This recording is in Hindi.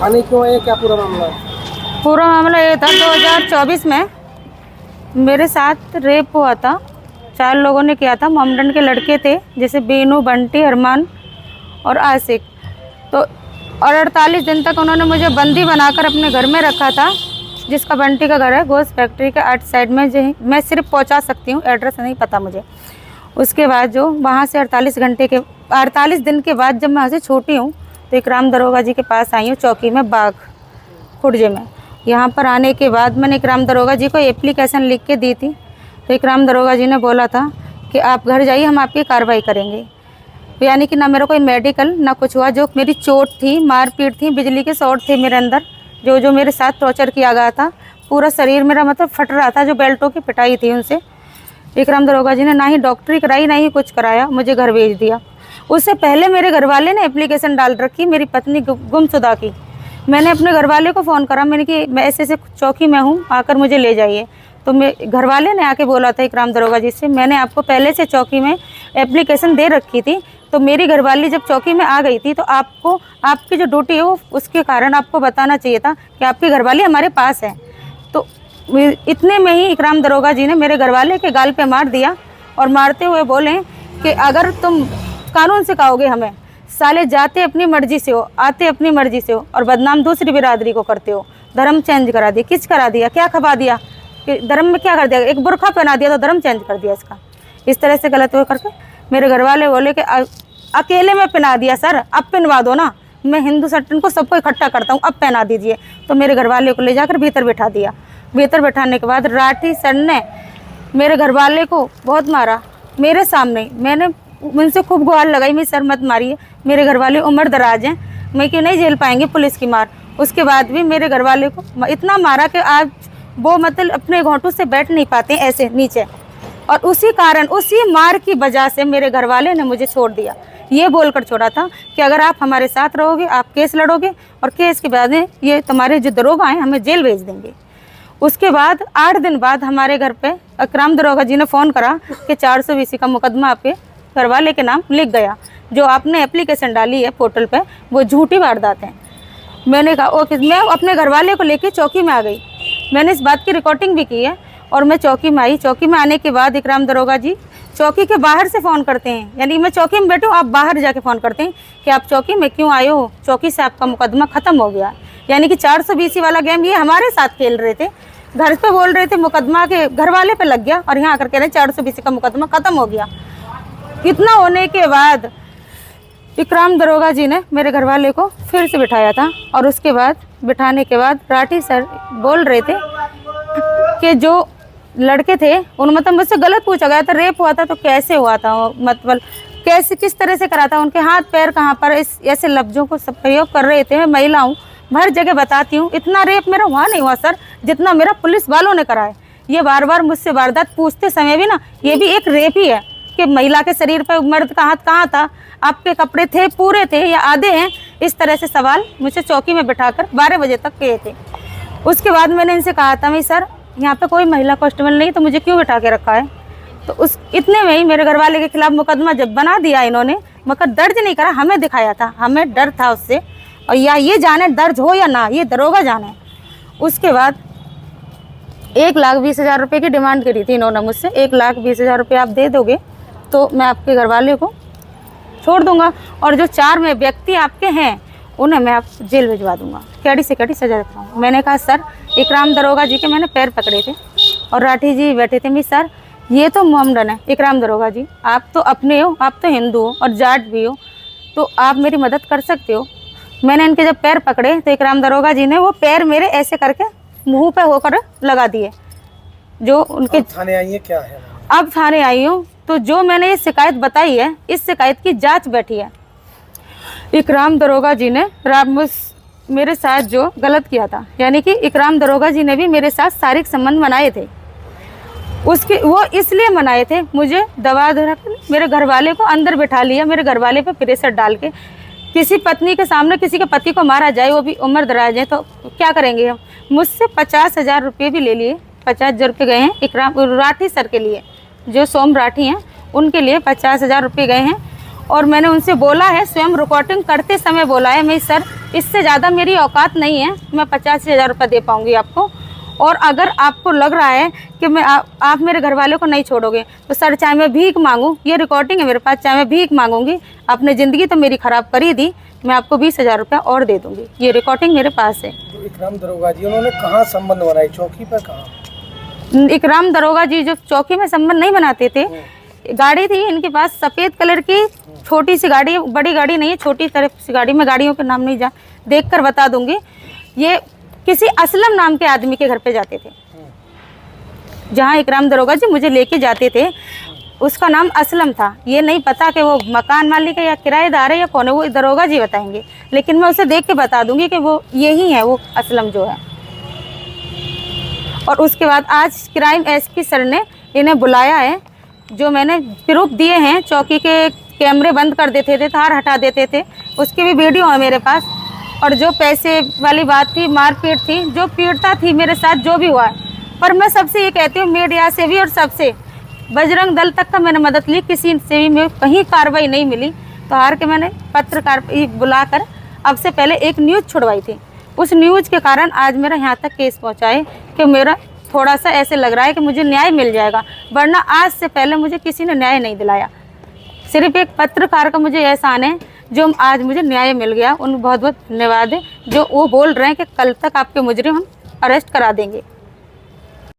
थाने क्यों आए, क्या पूरा मामला है? पूरा मामला ये था 2024 में मेरे साथ रेप हुआ था। 4 लोगों ने किया था। मोमडन के लड़के थे जैसे बीनू, बंटी, अरमान और आशिक। तो और 48 दिन तक उन्होंने मुझे बंदी बनाकर अपने घर में रखा था, जिसका बंटी का घर है गोश्त फैक्ट्री के 8 साइड में। जो मैं सिर्फ पहुंचा सकती हूँ, एड्रेस नहीं पता मुझे। उसके बाद जो वहाँ से 48 दिन के बाद जब मैं वहाँ से छूटी हूँ तो इकराम दरोगा जी के पास आई हूँ, चौकी में, बाग खुर्जे में। यहाँ पर आने के बाद मैंने इकराम दरोगा जी को एप्लीकेशन लिख के दी थी। तो इकराम दरोगा जी ने बोला था कि आप घर जाइए, हम आपकी कार्रवाई करेंगे। यानी कि ना मेरा कोई मेडिकल ना कुछ हुआ। जो मेरी चोट थी, मारपीट थी, बिजली के शॉट थे मेरे अंदर, जो मेरे साथ टॉर्चर किया गया था, पूरा शरीर मेरा मतलब फट रहा था, जो बेल्टों की पिटाई थी उनसे। इकराम दरोगा जी ने ना ही डॉक्टरी कराई ना ही कुछ कराया, मुझे घर भेज दिया। उससे पहले मेरे घर वाले ने एप्लीकेशन डाल रखी मेरी पत्नी गुमशुदा की। मैंने अपने घर वाले को फ़ोन करा, मैंने कि मैं ऐसे चौकी में हूँ, आकर मुझे ले जाइए। तो मैं घर वाले ने आके बोला था इकराम दरोगा जी से, मैंने आपको पहले से चौकी में एप्लीकेशन दे रखी थी। तो मेरी घरवाली जब चौकी में आ गई थी तो आपको आपकी जो ड्यूटी है वो उसके कारण आपको बताना चाहिए था कि आपकी घरवाली हमारे पास है। तो इतने में ही इकराम दरोगा जी ने मेरे घरवाले के गाल पे मार दिया और मारते हुए बोले कि अगर तुम कानून सिखाओगे हमें, साले जाते अपनी मर्जी से हो, आते अपनी मर्जी से हो और बदनाम दूसरी बिरादरी को करते हो। धर्म चेंज करा दिया। किस करा दिया? क्या खपा दिया कि धर्म में क्या कर दिया? एक बुरखा पहना दिया तो धर्म चेंज कर दिया इसका। इस तरह से गलत वो करके मेरे घर वाले बोले कि अकेले में पहना दिया सर, अब पहनवा दो ना, मैं हिंदू सट्टन को सबको इकट्ठा करता हूँ, अब पहना दीजिए। तो मेरे घर वाले को ले जाकर भीतर बैठा दिया। भीतर बैठाने के बाद राठी सर ने मेरे घर वाले को बहुत मारा मेरे सामने। मैंने उनसे खूब गुहार लगाई, मेरी सर मत मारिए, मेरे घर वाले उम्र दराज हैं, मैं क्यों नहीं झेल पाएंगे पुलिस की मार। उसके बाद भी मेरे घर वाले को इतना मारा कि आज वो मतलब अपने घोंटू से बैठ नहीं पाते ऐसे नीचे। और उसी कारण, उसी मार की वजह से मेरे घर वाले ने मुझे छोड़ दिया। ये बोलकर छोड़ा था कि अगर आप हमारे साथ रहोगे, आप केस लड़ोगे और केस के बाद ये तुम्हारे जो दरोगा हैं हमें जेल भेज देंगे। उसके बाद 8 दिन बाद हमारे घर पे इकराम दरोगा जी ने फ़ोन करा कि 420 का मुकदमा आपके घरवाले के नाम लिख गया। जो आपने एप्लीकेशन डाली है पोर्टल पे वो झूठी वारदात है। मैंने कहा ओके। मैं अपने घरवाले को लेके चौकी में आ गई। मैंने इस बात की रिकॉर्डिंग भी की है और मैं चौकी में आई। चौकी में आने के बाद इकराम दरोगा जी चौकी के बाहर से फ़ोन करते हैं, यानी मैं चौकी में बैठी हूँ, आप बाहर जाके फ़ोन करते हैं कि आप चौकी में क्यों आए हो, चौकी से आपका मुकदमा ख़त्म हो गया। यानी कि 420 वाला गेम ये हमारे साथ खेल रहे थे। घर पे बोल रहे थे मुकदमा के घर वाले पे लग गया और यहाँ आकर कह रहे 420 का मुकदमा ख़त्म हो गया। इतना होने के बाद इकराम दरोगा जी ने मेरे घर वाले को फिर से बिठाया था। और उसके बाद बिठाने के बाद राठी सर बोल रहे थे कि जो लड़के थे उन मतलब मुझसे गलत पूछा गया था, रेप हुआ था तो कैसे हुआ था, मतलब कैसे किस तरह से करा था, उनके हाथ पैर कहाँ पर, इस ऐसे लफ्ज़ों को सब प्रयोग कर रहे थे। मैं महिला हूँ, हर जगह बताती हूँ, इतना रेप मेरा वहाँ नहीं हुआ सर जितना मेरा पुलिस वालों ने करा है। ये बार बार मुझसे वारदात पूछते समय भी ना, ये भी एक रेप ही है कि महिला के शरीर पर मर्द का हाथ कहाँ था, आपके कपड़े थे पूरे थे या आधे हैं, इस तरह से सवाल मुझे चौकी में बिठाकर 12 बजे तक किए थे। उसके बाद मैंने इनसे कहा था मैं सर यहाँ पे कोई महिला कांस्टेबल नहीं तो मुझे क्यों बिठा के रखा है। तो उस इतने में ही मेरे घरवाले के खिलाफ मुकदमा जब बना दिया इन्होंने, मगर दर्ज नहीं करा, हमें दिखाया था, हमें डर था उससे, और या ये जाने दर्ज हो या ना, ये दरोगा जाने। उसके बाद 1,20,000 रुपये की डिमांड करी थी इन्होंने मुझसे। 1,20,000 रुपये आप दे दोगे तो मैं आपके घरवाले को छोड़ दूंगा और जो 4 में व्यक्ति आपके हैं उन्हें मैं आप जेल भिजवा दूंगा, कैडी से कैडी सजा देता हूँ। मैंने कहा सर, इकराम दरोगा जी के मैंने पैर पकड़े थे और राठी जी बैठे थे, मैं सर ये तो मोमडन है, इकराम दरोगा जी आप तो अपने हो, आप तो हिंदू हो और जाट भी हो, तो आप मेरी मदद कर सकते हो। मैंने इनके जब पैर पकड़े तो इकराम दरोगा जी ने वो पैर मेरे ऐसे करके मुँह पे होकर लगा दिए। जो उनके थाने आई है क्या है? अब थाने आई हूँ। तो जो मैंने ये शिकायत बताई है, इस शिकायत की जांच बैठी है। इकराम दरोगा जी ने मेरे साथ जो गलत किया था, यानी कि इकराम दरोगा जी ने भी मेरे साथ शारीरिक संबंध बनाए थे। उसके वो इसलिए मनाए थे, मुझे दबा धरा मेरे घरवाले को अंदर बिठा लिया, मेरे घरवाले पे प्रेशर डाल के। किसी पत्नी के सामने किसी के पति को मारा जाए, वो भी उम्र दराज है, तो क्या करेंगे हम। मुझसे 50,000 रुपये भी ले लिए। 50,000 रुपये गए हैं इकराम राठी सर के लिए, जो सोम राठी हैं उनके लिए 50,000 रुपये गए हैं। और मैंने उनसे बोला है, स्वयं रिकॉर्डिंग करते समय बोला है, मैं सर इससे ज़्यादा मेरी औकात नहीं है, मैं 85,000 रुपये दे पाऊँगी आपको, और अगर आपको लग रहा है कि मैं आप मेरे घर वाले को नहीं छोड़ोगे तो सर चाहे मैं भीख मांगूँ, ये रिकॉर्डिंग है मेरे पास, चाहे मैं भीख मांगूंगी, आपने ज़िंदगी तो मेरी ख़राब कर ही दी, मैं आपको 20,000 रुपये और दे दूँगी। ये रिकॉर्डिंग मेरे पास है। तो इकराम दरोगा जी उन्होंने कहाँ संबंध बनाए, चौकी पर कहाँ? इकराम दरोगा जी जो चौकी में संबंध नहीं बनाते थे, गाड़ी थी इनके पास सफ़ेद कलर की छोटी सी गाड़ी, बड़ी गाड़ी नहीं है, छोटी तरफ सी गाड़ी, मैं गाड़ियों के नाम नहीं देख कर बता दूंगी। ये किसी असलम नाम के आदमी के घर पे जाते थे, जहाँ इकराम दरोगा जी मुझे लेके जाते थे, उसका नाम असलम था। ये नहीं पता कि वो मकान मालिक है या किराएदार है या कौन है, वो दरोगा जी बताएंगे, लेकिन मैं उसे देख के बता दूंगी कि वो यही है, वो असलम जो है। और उसके बाद आज क्राइम एसपी सर ने इन्हें बुलाया है, जो मैंने प्रूफ दिए हैं, चौकी के कैमरे बंद कर देते थे, तार हटा देते थे, उसकी भी वीडियो है मेरे पास। और जो पैसे वाली बात थी, मारपीट थी, जो पीड़ता थी मेरे साथ, जो भी हुआ, पर मैं सबसे ये कहती हूँ, मीडिया से भी और सबसे, बजरंग दल तक का मैंने मदद ली, किसी से भी मैं कहीं कार्रवाई नहीं मिली, तो हार के मैंने पत्रकार बुलाकर अब से पहले एक न्यूज़ छुड़वाई थी। उस न्यूज़ के कारण आज मेरा यहाँ तक केस पहुँचा है कि मेरा थोड़ा सा ऐसे लग रहा है कि मुझे न्याय मिल जाएगा, वरना आज से पहले मुझे किसी ने न्याय नहीं दिलाया। सिर्फ एक पत्रकार का मुझे एहसान है जो आज मुझे न्याय मिल गया, उनको बहुत बहुत धन्यवाद है, जो वो बोल रहे हैं कि कल तक आपके मुजरिम हम अरेस्ट करा देंगे।